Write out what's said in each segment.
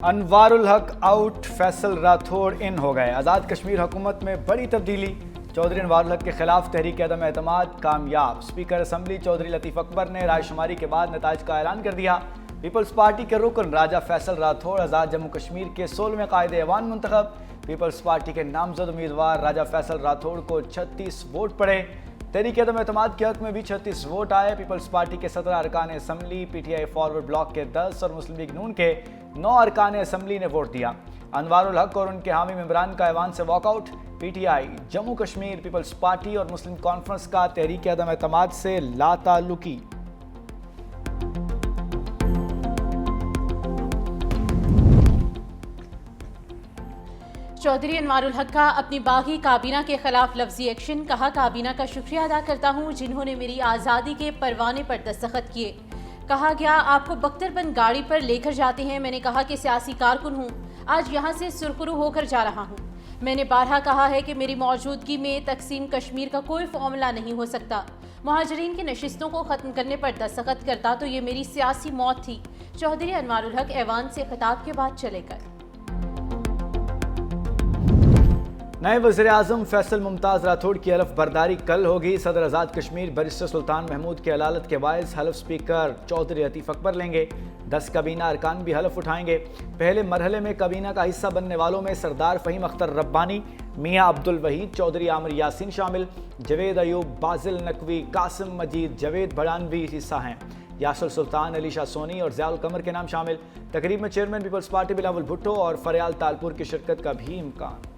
अनवारुल हक आउट, फैसल राठौड़ इन हो गए। आज़ाद कश्मीर हुकूमत में बड़ी तब्दीली। चौधरी अनवारुल हक के खिलाफ तहरीक अदम एतमाद कामयाब। स्पीकर असम्बली चौधरी लतीफ़ अकबर ने रायशुमारी के बाद नताइज का ऐलान कर दिया। पीपल्स पार्टी के रुकन राजा फैसल राठौड़ आज़ाद जम्मू कश्मीर के 16वें कायदे ऐवान मुंतखब। पीपल्स पार्टी के नामजद उम्मीदवार राजा फैसल राठौड़ को 36 वोट पड़े। तहरीक अदम एतमाद के हक में भी 36 वोट आए। पीपल्स पार्टी के 17 अरकान असम्बली, PTI फॉरवर्ड ब्लॉक के 10 और मुस्लिम लीग नून के 9 अरकान असम्बली ने वोट दिया। अनवारुल हक और उनके हामी मेंबरान का ऐवान से walkout. PTI, Jammu Kashmir People's Party और मुस्लिम कॉन्फ्रेंस का तहरीक अदम एतमाद से लाताल्लुकी। चौधरी अनवारुल हक का अपनी बागी काबीना के खिलाफ लफ्जी एक्शन। कहा, काबीना का शुक्रिया अदा करता हूँ जिन्होंने मेरी आज़ादी के परवाने पर दस्तखत किए। कहा गया, आपको बख्तरबंद गाड़ी पर लेकर जाते हैं। मैंने कहा कि सियासी कारकुन हूँ, आज यहाँ से सुरखरू होकर जा रहा हूँ। मैंने बारहा कहा है कि मेरी मौजूदगी में तकसीम कश्मीर का कोई फॉर्मूला नहीं हो सकता। मुहाजिरीन की नशिस्तों को ख़त्म करने पर दस्तखत करता तो ये मेरी सियासी मौत थी। चौधरी अनवारुल हक ऐवान से खिताब के बाद चले गए। नए वज़ीर-ए-आज़म फैसल मुमताज़ राठौड़ की हलफ बर्दारी कल होगी। सदर आज़ाद कश्मीर बैरिस्टर सुल्तान महमूद की अदालत के बायस हलफ स्पीकर चौधरी लतीफ़ अकबर लेंगे। 10 काबीना अरकान भी हलफ उठाएंगे। पहले मरहले में काबीना का हिस्सा बनने वालों में सरदार फ़हीम अख्तर रब्बानी, मियाँ अब्दुल वहीद चौधरी, आमिर यासीन शामिल। जवेद अयूब, बाजिल नकवी, कासिम मजीद, जवेद भड़ानवी हिस्सा हैं। यासर सुल्तान, अली शाह सोनी और ज़ियाउल कमर के नाम शामिल। तकरीब में chairman People's Party Bilawal Bhutto और फरियाल तालपुर की शिरकत का भी इम्कान।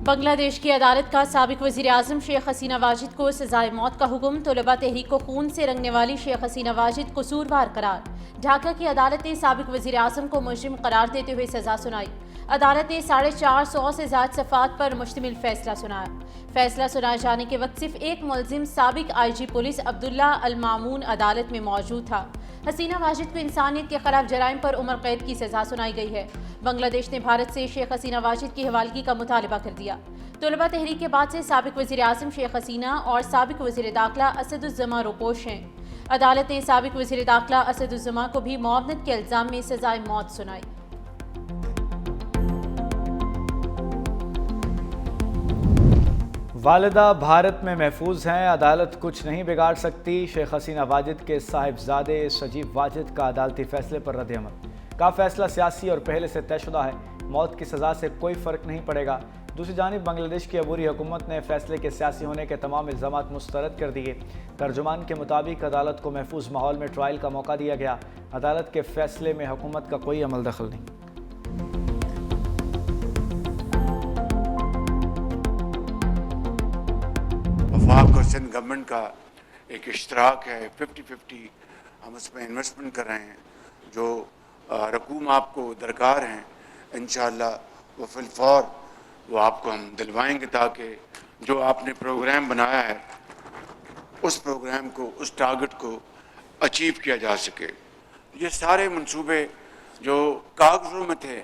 बांग्लादेश की अदालत का साबिक वज़ीर आज़म शेख हसीना वाजिद को सजाए मौत का हुक्म। तलबा तहरीक को खून से रंगने वाली शेख हसीना वाजिद कसूरवार करार। ढाका की अदालत ने साबिक वज़ीर आज़म को मुजरिम करार देते हुए सजा सुनाई। अदालत ने 450 से ज़्यादा सफ़ात पर मुश्तमिल फैसला सुनाया। फैसला सुनाए जाने के वक्त सिर्फ एक मुलजिम साबिक IG पुलिस अब्दुल्ला अल मामून अदालत में मौजूद था। हसीना वाजिद को इंसानियत के खिलाफ जराइम पर उम्र कैद की सजा सुनाई गई है। बांग्लादेश ने भारत से शेख हसीना वाजिद की हवालगी का मुतालबा कर दिया। तलबा तहरीक के बाद से साबिक वज़ीर आज़म शेख हसीना और साबिक वज़ीर दाखिला असदुज़्ज़मा रोपोश हैं। अदालत ने साबिक वज़ीर दाखिला असदुज़्ज़मा को भी मुआवनत के इल्ज़ाम में सजाए मौत सुनाई। वालिदा भारत में महफूज हैं, अदालत कुछ नहीं बिगाड़ सकती। शेख हसीना वाजिद के साहिबजादे सजीव वाजिद का अदालती फैसले पर रद्द-ए-अमल। का फैसला सियासी और पहले से तयशुदा है, मौत की सज़ा से कोई फ़र्क नहीं पड़ेगा। दूसरी जानिब बांग्लादेश की अबूरी हुकूमत ने फैसले के सियासी होने के तमाम इल्ज़ामात मुस्तरद कर दिए। तर्जुमान के मुताबिक अदालत को महफूज माहौल में ट्रायल का मौका दिया गया। अदालत के फैसले में हुकूमत का कोई अमल दखल नहीं। वफाक और सिंध गवर्नमेंट का एक इश्तराक है, 50-50 हम उसमें इन्वेस्टमेंट कर रहे हैं। जो रकूम आपको दरकार हैं इंशाअल्लाह वो फिलफौर वो आपको हम दिलवाएंगे, ताकि जो आपने प्रोग्राम बनाया है उस प्रोग्राम को, उस टारगेट को अचीव किया जा सके। ये सारे मंसूबे जो कागज़ों में थे,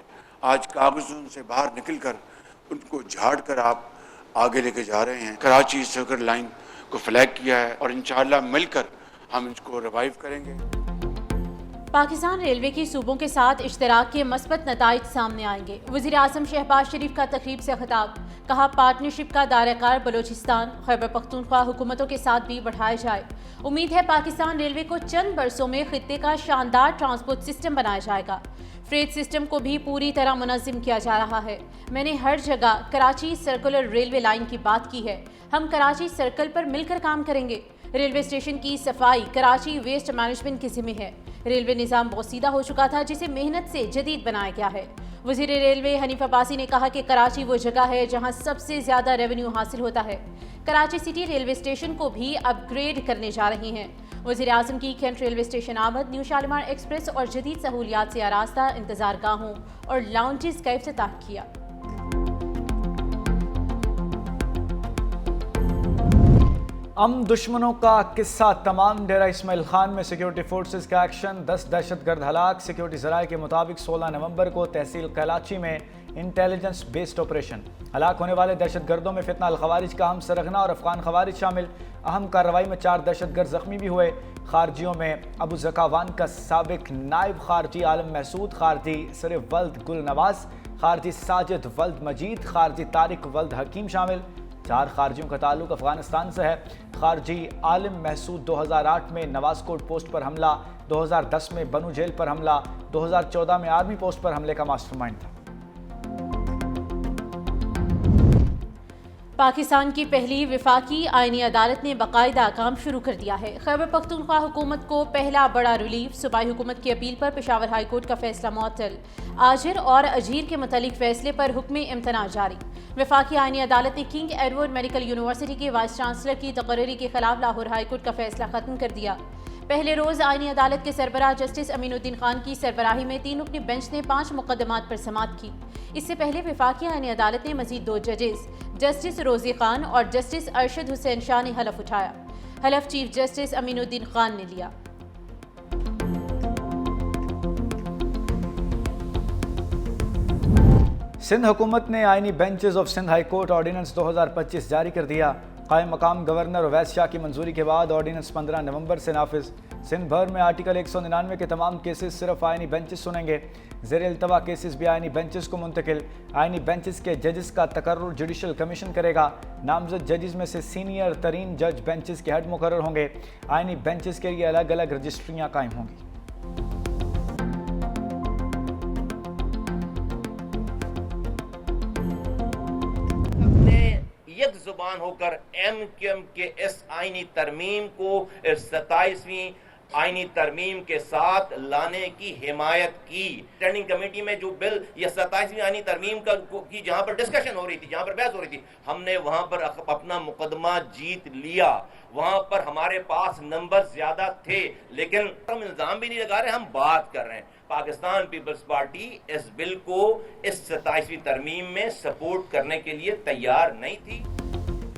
आज कागज़ों से बाहर निकल कर उनको झाड़ कर आप आगे लेके जा रहे हैं। कराची सर्किट लाइन को फ्लैग किया है और इंशाअल्लाह मिलकर हम इसको रिवाइव करेंगे। पाकिस्तान रेलवे की सूबों के साथ इश्तराक के मस्बत नताइज सामने आएंगे। वज़ीर आज़म शहबाज शरीफ का तकरीब से खिताब। कहा, पार्टनरशिप का दायराकार बलोचिस्तान, खैबर पख्तूनख्वा हुकूमतों के साथ भी बढ़ाया जाए। उम्मीद है पाकिस्तान रेलवे को चंद बरसों में खित्ते का शानदार ट्रांसपोर्ट सिस्टम बनाया जाएगा। फ्रेट सिस्टम को भी पूरी तरह मुनज़्ज़म किया जा रहा है। मैंने हर जगह कराची सर्कुलर रेलवे लाइन की बात की है। हम कराची सर्कल पर मिलकर काम करेंगे। रेलवे स्टेशन की सफाई कराची वेस्ट मैनेजमेंट के जिम्मे है। रेलवे निज़ाम बोसीदा हो चुका था, जिसे मेहनत से जदीद बनाया गया है। वज़ीर रेलवे हनीफ अब्बासी ने कहा कि कराची वो जगह है जहां सबसे ज़्यादा रेवेन्यू हासिल होता है। कराची सिटी रेलवे स्टेशन को भी अपग्रेड करने जा रही हैं। वज़ीर आज़म की कैंट रेलवे स्टेशन आमद, न्यू शालीमार एक्सप्रेस और जदीद सहूलियात से आरास्ता इंतज़ार गाहों और लाउंजेस का इफ्तिताह किया। दुश्मनों का किस्सा तमाम। डेरा इस्माइल खान में सिक्योरिटी फोर्सेस का एक्शन, 10 दहशतगर्द हलाक। सिक्योरिटी ज़राए के मुताबिक 16 नवंबर को तहसील कैलाची में इंटेलिजेंस बेस्ड ऑपरेशन। हलाक होने वाले दहशतगर्दों में फितना अल खवारिज का अहम सरगना और अफगान खवारिज शामिल। अहम कार्रवाई में 4 दहशतगर्द जख्मी भी हुए। खारजियों में अबू ज़कावान का साबिक नायब खारजी आलम महसूद, खारजी सिर्फ वल्द गुल नवाज, खारजी साजिद वल्द मजीद, खारजी तारिक वल्द हकीम शामिल। 4 खारजियों का ताल्लुक अफगानिस्तान से है। खारजी आलिम महसूद 2008 में नवाज कोट पोस्ट पर हमला, 2010 में बनू जेल पर हमला, 2014 में आर्मी पोस्ट पर हमले का मास्टरमाइंड था। पाकिस्तान की पहली विफाकी आईनी अदालत ने बाकायदा काम शुरू कर दिया है। खैबर पख्तूनख्वा हुकूमत को पहला बड़ा रिलीफ। सूबाई हुकूमत की अपील पर पेशावर हाई कोर्ट का फैसला मुअत्तल। आजिर और अजीर के मुतालिक फैसले पर हुक्म इम्तना जारी। विफाकी आईनी अदालत ने किंग एडवर्ड मेडिकल यूनिवर्सिटी के वाइस चांसलर की तकर्री के खिलाफ लाहौर हाई कोर्ट का फैसला खत्म कर दिया। पहले रोज आईनी अदालत के सरबराह जस्टिस अमीनुद्दीन खान की सरबराही में 3 रुकनी बेंच ने 5 मुकदमात पर समाअत की। इससे पहले विफाकी आईनी अदालत ने मजीद 2 जजेस जस्टिस रोजी खान और जस्टिस अरशद हुसैन शाह ने हलफ उठाया। हलफ चीफ जस्टिस अमीनुद्दीन खान ने लिया। सिंध हुकूमत ने आईनी benches of Sindh high court ordinance 2025 जारी कर दिया। कायम मकाम गवर्नर अवैस शाह की मंजूरी के बाद ऑर्डिनेंस 15 नवंबर से नाफिज। सिंध भर में आर्टिकल 199 के तमाम केसेस सिर्फ आईनी बेंचेस सुनेंगे। ज़ेर इल्तवा केसेस भी आईनी बेंचेस को मुंतकिल। आईनी बेंचेस के जजेस का तकर्रुर जुडिशल कमीशन करेगा। नामजद जजेस में से सीनियर तरीन जज बेंचेस के हेड मुकर्रर होंगे। आईनी बेंचेस के लिए अलग अलग रजिस्ट्रियाँ कायम होंगी। एक जुबान होकर MQM के इस आईनी तरमीम को 27वीं आईनी तरमीम के साथ लाने की हिमायत की। स्टैंडिंग कमेटी में जो बिल या 27वीं आईनी तरमीम की जहां पर डिस्कशन हो रही थी, जहां पर बहस हो रही थी, हमने वहां पर अपना मुकदमा जीत लिया। वहां पर हमारे पास नंबर ज्यादा थे, लेकिन हम इल्जाम भी नहीं लगा रहे, हम बात कर रहे हैं। पाकिस्तान पीपल्स पार्टी इस बिल को इस 27वीं तरमीम में सपोर्ट करने के लिए तैयार नहीं थी।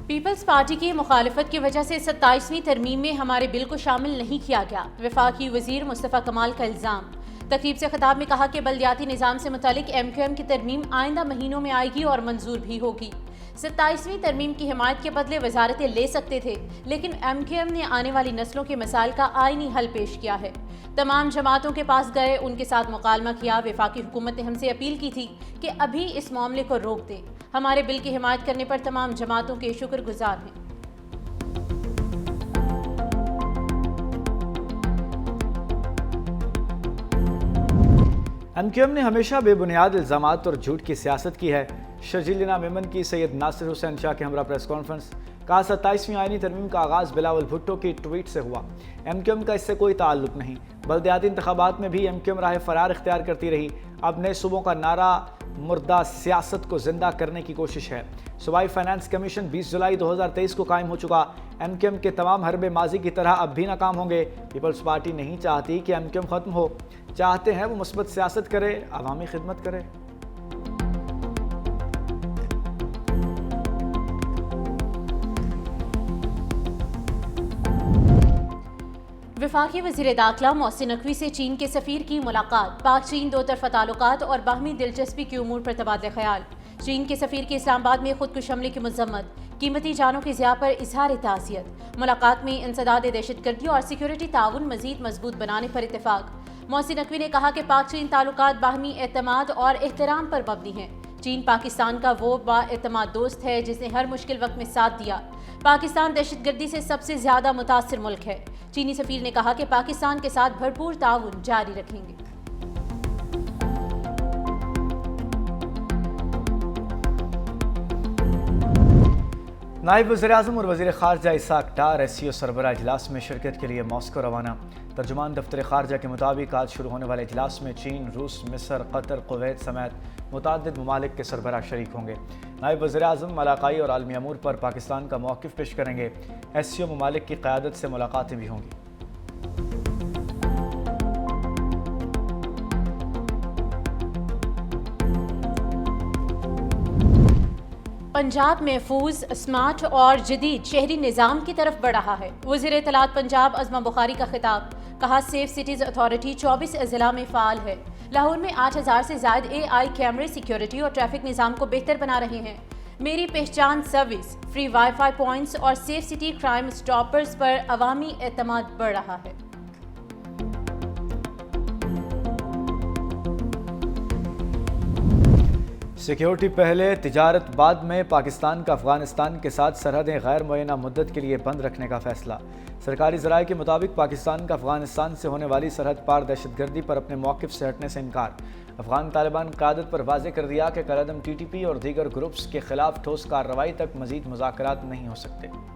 पीपल्स पार्टी की मुखालिफत की वजह से 27वीं तरमीम में हमारे बिल को शामिल नहीं किया गया। वफाकी वजीर मुस्तफ़ा कमाल का इल्ज़ाम। तकरीब से खिताब में कहा कि बल्दियाती निज़ाम से मुतालिक MQM की तरमीम आइंदा महीनों में आएगी और मंजूर भी होगी। 27वीं तरमीम की हिमायत के बदले वजारतें ले सकते थे, लेकिन MQM ने आने वाली नस्लों के मसाइल का आईनी हल पेश किया है। तमाम जमातों के पास गए, उनके साथ मुकालमा किया। वफाकी हुकूमत ने हमसे अपील की थी कि अभी इस मामले को रोक दें। हमारे बिल की हिमायत करने पर तमाम जमातों के शुक्रगुजार हैं। MQM ने हमेशा बेबुनियाद इल्ज़ामात और झूठ की सियासत की है। शर्जीलिना मेमन की सैयद नासिर हुसैन शाह के हमरा प्रेस कॉन्फ्रेंस। कहा 27वीं आईनी तरमीम का आगाज़ बिलावल भुट्टो की ट्वीट से हुआ। MQM का इससे कोई ताल्लुक नहीं। बल्दियाती इंतखाबात में भी MQM राह फरार इख्तियार करती रही। अब नए सूबों का नारा मुर्दा सियासत को जिंदा करने की कोशिश है। सूबाई फाइनेंस कमीशन 20 जुलाई 2023 को कायम हो चुका। MQM के तमाम हरबे माजी की तरह अब भी नाकाम होंगे। पीपल्स पार्टी नहीं चाहती कि MQM ख़त्म हो, चाहते हैं वो मुस्बत सियासत करे, अवामी खिदमत करे। वफाकी वज़ीर दाखिला मोहसिन नकवी से चीन के सफ़ीर की मुलाकात। पाक चीन दो तरफ़ा ताल्लुकात और बाहमी दिलचस्पी के उमूर पर तबादला ख्याल। चीन के सफ़ीर की इस्लामाबाद में खुदकुश हमले की मज़म्मत। कीमती जानों की ज़िया पर इजहार ताज़ियत। मुलाकात में इंसदाद दहशतगर्दी और सिक्योरिटी ताउन मज़ीद मजबूत बनाने पर इत्तेफाक। मोहसिन नकवी ने कहा कि पाक चीन ताल्लुकात बाहमी एतमाद और एहतराम पर मबनी हैं। चीन पाकिस्तान का वो बाएतमाद दोस्त है जिसने हर मुश्किल वक्त में साथ दिया। पाकिस्तान दहशतगर्दी से सबसे ज़्यादा मुतासिर मुल्क है। चीनी सफ़ीर ने कहा कि पाकिस्तान के साथ भरपूर ताउन जारी रखेंगे। नायब वज़ीर-ए-आज़म और वज़ीर ख़ारजा इसाक डार SCO सरबराह इजलास में शिरकत के लिए मॉस्को रवाना। तर्जुमान दफ्तर ख़ारजा के मुताबिक आज शुरू होने वाले इजलास में चीन, रूस, मिस्र, कतर, कुवैत समेत मुतअद्दिद ममालिक के सरबराह शरीक होंगे। नायब वज़ीर-ए-आज़म मलाक़ाई और आलमी अमूर पर पाकिस्तान का मौक़िफ़ पेश करेंगे। SCO ममालिक की क़यादत से मुलाकातें भी होंगी। पंजाब महफूज, स्मार्ट और जदीद शहरी निज़ाम की तरफ बढ़ रहा है। वज़ीर इत्तलात पंजाब अज़मा बुखारी का खिताब। कहा सेफ सिटीज़ अथॉरिटी 24 अज़ला में फ़ाल है। लाहौर में 8000 से ज़ायद AI कैमरे सिक्योरिटी और ट्रैफिक निज़ाम को बेहतर बना रहे हैं। मेरी पहचान सर्विस, फ्री वाईफाई पॉइंट्स और सेफ सिटी क्राइम स्टॉपर्स पर अवामी एतमाद बढ़ रहा है। सिक्योरिटी पहले, तिजारत बाद में पाकिस्तान का अफगानिस्तान के साथ सरहदें गैर मुअय्यना मुद्दत के लिए बंद रखने का फैसला। सरकारी ज़राए के मुताबिक पाकिस्तान का अफगानिस्तान से होने वाली सरहद पार दहशतगर्दी पर अपने मौक़िफ़ से हटने से इनकार। अफगान तालिबान क़यादत पर वाज़ेह कर दिया कि कलअदम TTP और दीगर ग्रुप्स के खिलाफ ठोस कार्रवाई तक मज़ीद मुज़ाकरात नहीं हो सकते।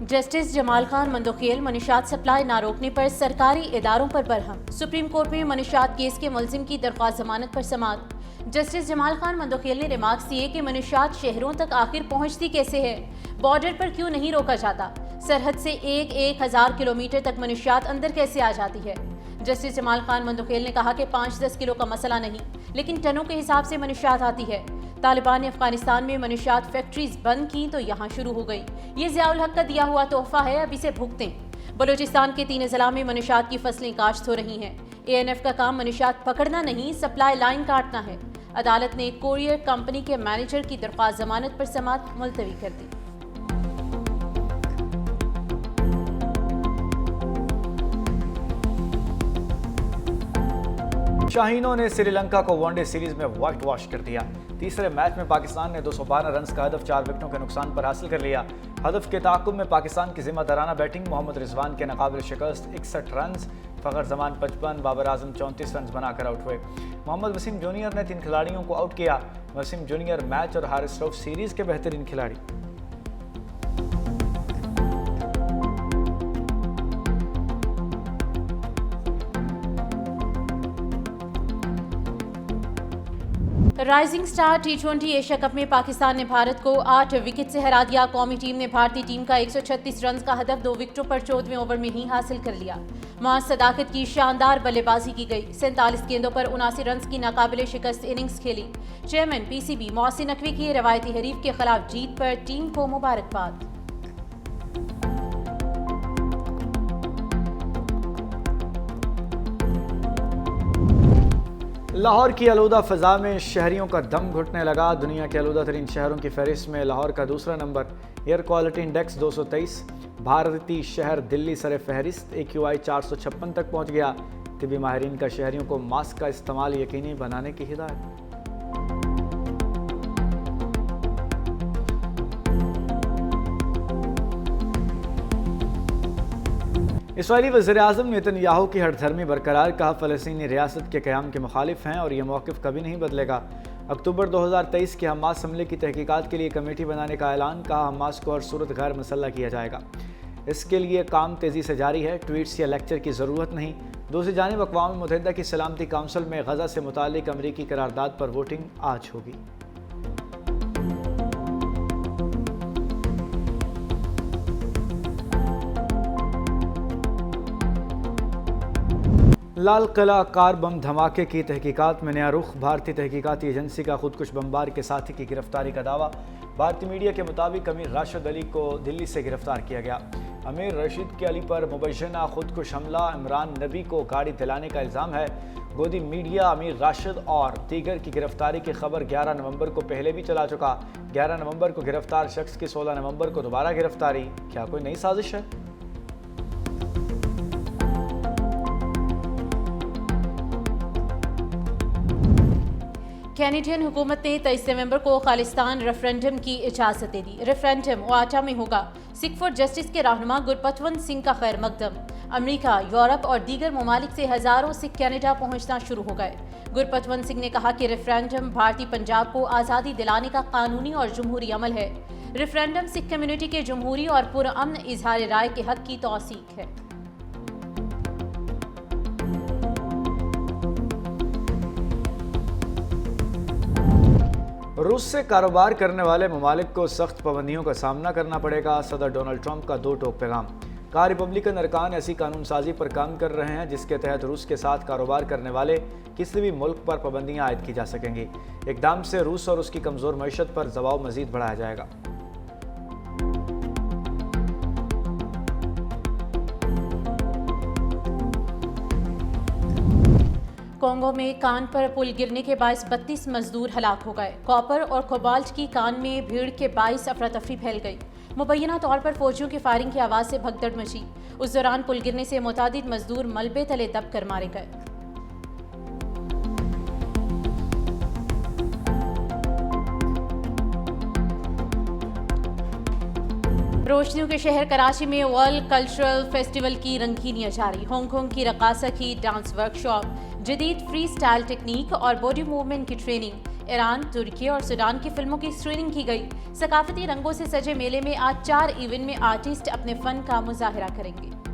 जस्टिस जमाल खान मंदोखेल मनुशियात सप्लाई ना रोकने पर सरकारी इदारों पर बरहम। सुप्रीम कोर्ट में मनुशियात केस के मुलजिम की दरख्वास्त जमानत पर समाअत। जस्टिस जमाल खान मंदोखेल ने रिमार्क्स दिए कि मनुशियात शहरों तक आखिर पहुंचती कैसे है, बॉर्डर पर क्यों नहीं रोका जाता, सरहद से 1000 किलोमीटर तक मनुशियात अंदर कैसे आ जाती है। जस्टिस जमाल खान मंदोखेल ने कहा कि 5-10 किलो का मसला नहीं, लेकिन टनों के हिसाब से मनुशियात आती है। तालिबान ने अफगानिस्तान में मनुशियात फैक्ट्रीज बंद की तो यहाँ शुरू हो गई। ये ज़ियाउल हक का दिया हुआ तोहफा है, अब इसे भुगतें। बलूचिस्तान के 3 अजला में मनुशियात की फसलें काश्त हो रही हैं। ANF का काम मनुशियात पकड़ना नहीं, सप्लाई लाइन काटना है। अदालत ने कोरियर कंपनी के मैनेजर की दरख्वास्त जमानत पर समाअत मुलतवी कर दी। शाहीनों ने श्रीलंका को वनडे सीरीज में व्हाइट वॉश कर दिया। तीसरे मैच में पाकिस्तान ने 212 रन का हदफ 4 विकेटों के नुकसान पर हासिल कर लिया। हदफ के ताक़ुब में पाकिस्तान की जिम्मेदाराना बैटिंग मोहम्मद रिजवान के नाकाबिल शिकस्त 61 रन, फ़खर जमान 55, बाबर आजम 34 रन बनाकर आउट हुए। मोहम्मद वसीम जूनियर ने 3 खिलाड़ियों को आउट किया। वसीम जूनियर मैच और हारिस रऊफ सीरीज के बेहतरीन खिलाड़ी। Rising star T20 Asia cup में पाकिस्तान ने भारत को 8 विकेट से हरा दिया। कौमी टीम ने भारतीय टीम का 136 रन का हदफ 2 विकेटों पर 14वें ओवर में ही हासिल कर लिया। महज सदाकत की शानदार बल्लेबाजी की गई। 47 गेंदों पर 79 रन की नाकाबिले शिकस्त इनिंग्स खेली। चेयरमैन PCB मोहसिन नकवी की रवायती हरीफ के खिलाफ जीत पर टीम को मुबारकबाद। लाहौर की आलूदा फ़ज़ा में शहरियों का दम घुटने लगा। दुनिया के आलूदा तरीन शहरों की फहरिस्त में लाहौर का दूसरा नंबर। Air quality index 223। भारतीय शहर दिल्ली सर फहरिस्त AQI 456 तक पहुँच गया। तिबी माहिरीन का शहरियों को मास्क का इस्तेमाल यकीनी बनाने की हिदायत। इसराइली वज़ीर-ए-आज़म नेतन्याहू की हठधर्मी बरकरार, कहा फ़लस्तीनी रियासत के क़याम के मुखालिफ हैं और ये मौक़िफ़ कभी नहीं बदलेगा। अक्टूबर 2023 के हमास हमले की तहकीकात के लिए कमेटी बनाने का ऐलान, कहा हमास को हर सूरत गैर मुसल्लह किया जाएगा। इसके लिए काम तेज़ी से जारी है, ट्वीट्स या लेक्चर की ज़रूरत नहीं। दूसरी जानिब अक़वाम मुत्तहिदा की सलामती काउंसिल में गज़ा से मुताल्लिक़ अमरीकी करारदाद पर वोटिंग आज होगी। लाल किला कार बम धमाके की तहकीकात में नया रुख। भारतीय तहकीकाती एजेंसी का खुदकुश बमबार के साथी की गिरफ्तारी का दावा। भारतीय मीडिया के मुताबिक अमीर राशिद अली को दिल्ली से गिरफ्तार किया गया। अमीर रशीद के अली पर मुबैना खुदकुश हमला, इमरान नबी को गाड़ी दिलाने का इल्ज़ाम है। गोदी मीडिया अमीर राशिद और दीगर की गिरफ्तारी की खबर 11 नवंबर को पहले भी चला चुका। 11 नवंबर को गिरफ्तार शख्स की 16 नवंबर को दोबारा गिरफ्तारी। क्या कोई नई साजिश है? कैनेडियन हुकूमत ने 23 नवंबर को खालिस्तान रेफरेंडम की इजाज़त दे दी। रेफरेंडम ओटावा में होगा। सिख फॉर जस्टिस के रहनुमा गुरपतवंत सिंह का खैर मकदम। अमेरिका, यूरोप और दीगर ममालिक से हज़ारों सिख कनाडा पहुंचना शुरू हो गए। गुरपतवंत सिंह ने कहा कि रेफरेंडम भारतीय पंजाब को आज़ादी दिलाने का कानूनी और जमहूरी अमल है। रेफरेंडम सिख कम्युनिटी के जमहूरी और पुरअमन इजहार राय के हक की तौसीक है। रूस से कारोबार करने वाले ममालिक को सख्त पाबंदियों का सामना करना पड़ेगा। सदर डोनाल्ड ट्रंप का 2 टोक पैगाम। कहा रिपब्लिकन अरकान ऐसी कानून साजी पर काम कर रहे हैं जिसके तहत रूस के साथ कारोबार करने वाले किसी भी मुल्क पर पाबंदियां आयद की जा सकेंगी। इकदाम से रूस और उसकी कमज़ोर मईशत पर दबाव मज़ीद बढ़ाया जाएगा। कोंगो में कान पर पुल गिरने के बायस 32 मजदूर हलाक हो गए। कॉपर और कोबाल्ट की कान में भीड़ के बायस अफरा तफरी फैल गई। मुबैना तौर पर फौजियों की फायरिंग की आवाज़ से भगदड़ मची। उस दौरान पुल गिरने से मुतादिद मजदूर मलबे तले दब कर मारे गए। रोशनियों के शहर कराची में वर्ल्ड कल्चरल फेस्टिवल की रंगीनियां जारी। हांगकांग की रकासा की डांस वर्कशॉप, जदीद फ्री स्टाइल टेक्निक और बॉडी मूवमेंट की ट्रेनिंग, ईरान, तुर्की और सूडान की फिल्मों की स्क्रीनिंग की गई। सकाफती रंगों से सजे मेले में आज 4 इवेंट में आर्टिस्ट अपने फन का मुजाहरा करेंगे।